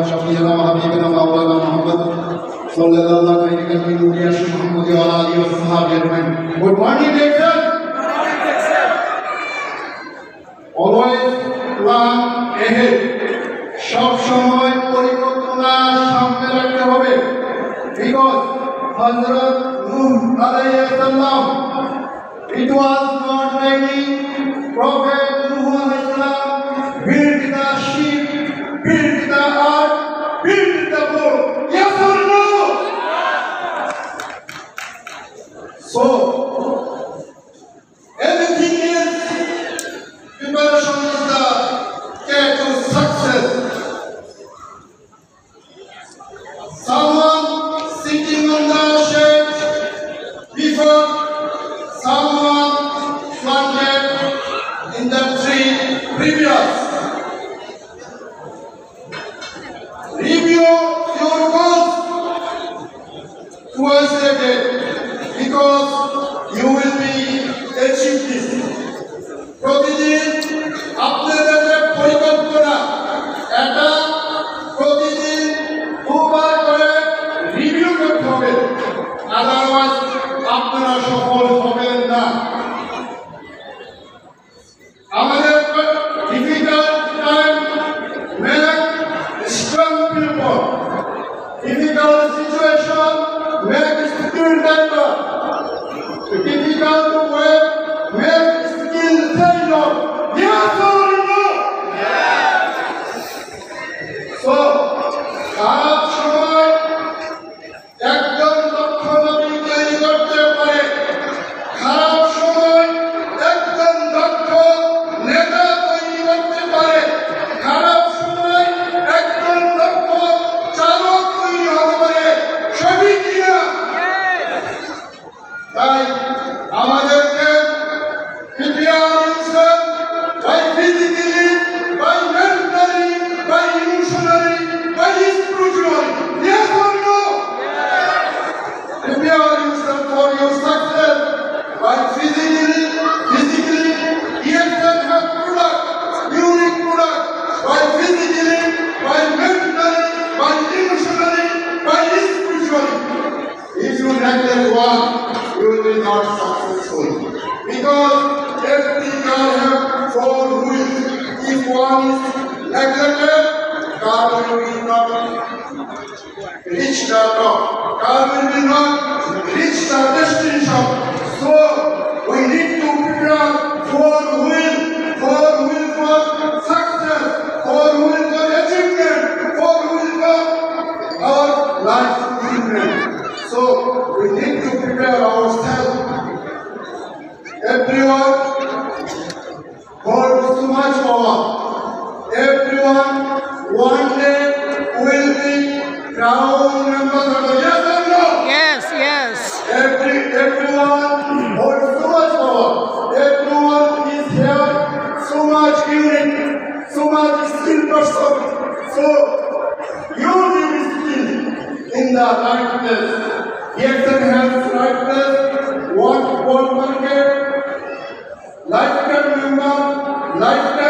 شفيعنا وحبيبنا مولانا محمد صلى الله عليه وسلم محمد وعلى آله وصحبه أجمعين. Good morning, Jason. Always plan ahead. সব সময় পরিকল্পনা সামনে রাখতে হবে। Because Hazrat Nuh alayhi salam, it was not raining. Prophet Nuh alayhi salam built the ship, built the ark, built the boat. Yes or no? So everything is preparation is the key to success. Someone sitting on the shade before someone planted in the tree previous. Review your goals twice a day because you will be achieve this. প্রতিদিন আপনাদের যে পরিকল্পনা এটা প্রতিদিন দুবার করে review করতে হবে, আদারওয়াইজ আপনারা সফল হবেন না। আমাদের difficult time make strong people, difficult situation make skill develop, difficult way make skill develop. Yes or no? Yes. So, খারাপ সময় একজন দক্ষ নবী তৈরি করতে পারে, খারাপ সময় একজন দক্ষ নেতা তৈরি করতে পারে, খারাপ সময় একজন দক্ষ চালক তৈরি হতে পারে। সবই কিনা? তাই আমাদেরকে prepare yourself by physically, by mentally, by emotionally, by spiritually. Yes or no? Prepare yourself for your success by physically, yourself have product, unique product, by physically, by mentally, by emotionally, by spiritually. If you neglect one, you will be not successful. Because every car have four wheels. If one is neglected, car will not reach the top. Car will not reach the destination. So we need to prepare four wheel for success, four wheel for achievement, four wheel for our life fulfillment. So we need to prepare ourselves. Everyone holds too much power. Everyone one day will be crown ambassador. Yes or no? Yes, yes. Everyone holds so much power. Everyone is here so much unique, so much skilled person. So use your skill in the right place. Jackson has right place. What market? Lifetime member, lifetime